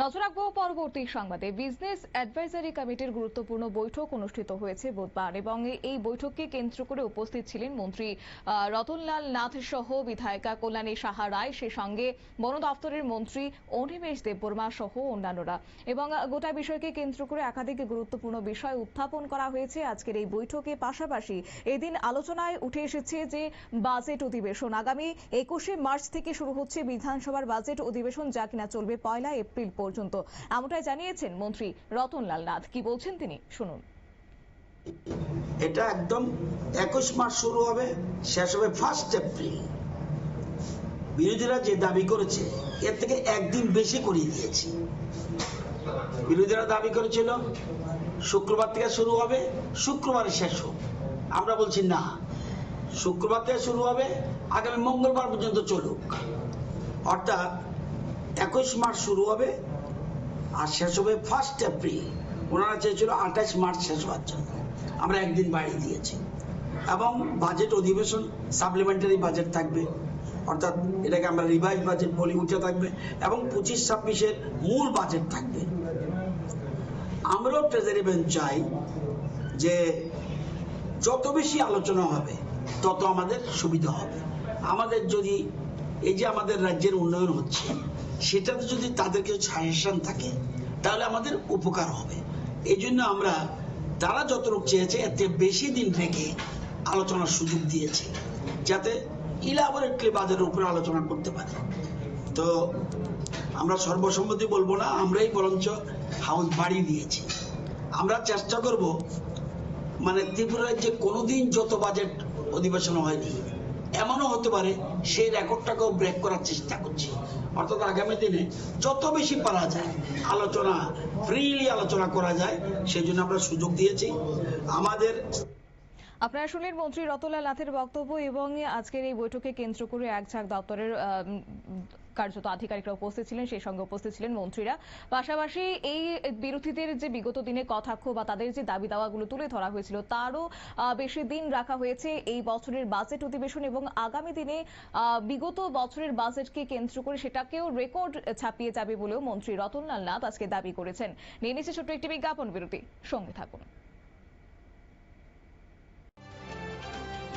নজর রাখবো পরবর্তী সংবাদে। বিজনেস অ্যাডভাইজারি কমিটির গুরুত্বপূর্ণ বৈঠক অনুষ্ঠিত হয়েছে বুধবার এবং এই বৈঠককে কেন্দ্র করে উপস্থিত ছিলেন মন্ত্রী রতনলাল নাথ সহ বিধায়িকা কল্যাণী সাহা রায়, সে সঙ্গে বন দপ্তরের মন্ত্রী অনিমেষ দেববর্মা সহ অন্যান্যরা। এবং গোটা বিষয়কে কেন্দ্র করে একাধিক গুরুত্বপূর্ণ বিষয় উত্থাপন করা হয়েছে আজকের এই বৈঠকে। পাশাপাশি এদিন আলোচনায় উঠে এসেছে যে বাজেট অধিবেশন আগামী 21শে মার্চ থেকে শুরু হচ্ছে বিধানসভার বাজেট অধিবেশন, যা কিনা চলবে 1 এপ্রিল পর্যন্ত। এমনটাই জানিয়েছেন মন্ত্রী রতনলাল নাথ। কি বলছেন তিনি, শুনুন। এটা একদম 21 মার্চ শুরু হবে, শেষ হবে 1 এপ্রিল। বিরোধীরা যে দাবি করেছে এর থেকে একদিন বেশি করিয়ে দিয়েছি। বিরোধীরা দাবি করেছিল শুক্রবার থেকে শুরু হবে, শুক্রবারে শেষ হোক। আমরা বলছি না, শুক্রবার থেকে শুরু হবে, আগামী মঙ্গলবার পর্যন্ত চলুক। অর্থাৎ 21 মার্চ শুরু হবে আর শেষ হবে 1 এপ্রিল। ওনারা চেয়েছিল 28 মার্চ শেষ হওয়ার জন্য, আমরা একদিন বাড়িয়ে দিয়েছি। এবং বাজেট অধিবেশন সাপ্লিমেন্টারি বাজেট থাকবে, অর্থাৎ এটাকে আমরা রিভাইজ বাজেট বলি, উঠে থাকবে এবং 25-26-এর মূল বাজেট থাকবে। আমরাও ট্রেজারি বেঞ্চ চাই যে যত বেশি আলোচনা হবে তত আমাদের সুবিধা হবে। আমাদের যদি এই যে আমাদের রাজ্যের উন্নয়ন হচ্ছে সেটাতে যদি তাদের কিছু সাজেশন থাকে তাহলে আমাদের উপকার হবে। এই জন্য আমরা তারা যতটুকু চেয়েছে এতে বেশি দিন রেখে আলোচনার সুযোগ দিয়েছে, যাতে ইলাবোরেটলি বাজেটের উপরে আলোচনা করতে পারে। তো আমরা সর্বসম্মতি বলবো না, আমরাই বরঞ্চ হাউস বাড়িয়ে দিয়েছি। আমরা চেষ্টা করব, মানে ত্রিপুরা রাজ্যে কোনোদিন যত বাজেট অধিবেশন হয়নি এমনও হতে পারে সেই রেকর্ডটাকেও ব্রেক করার চেষ্টা করছি। অর্থাৎ আগামী দিনে যত বেশি পারা যায় আলোচনা, ফ্রিলি আলোচনা করা যায়, সেই জন্য আমরা সুযোগ দিয়েছি। আমাদের আপনারা শুনলেন মন্ত্রী রতনলাল নাথের বক্তব্য। এবং আজকের এই বৈঠকে কেন্দ্র করে এক ঝাঁক দপ্তরের কার্যত আধিকারিকরা উপস্থিত ছিলেন, সেই সঙ্গে উপস্থিত ছিলেন মন্ত্রীরা। পাশাপাশি এই বিরোধীদের যে বিগত দিনে কটাক্ষ বা তাদের যে দাবি দাওয়াগুলো তুলে ধরা হয়েছিল তারও বেশি দিন রাখা হয়েছে এই বছরের বাজেট অধিবেশন এবং আগামী দিনে বিগত বছরের বাজেটকে কেন্দ্র করে সেটাকেও রেকর্ড ছাপিয়ে যাবে বলেও মন্ত্রী রতনলাল নাথ আজকে দাবি করেছেন। নিয়ে নিচ্ছে ছোট্ট একটি বিজ্ঞাপন বিরতি, সঙ্গে থাকুন।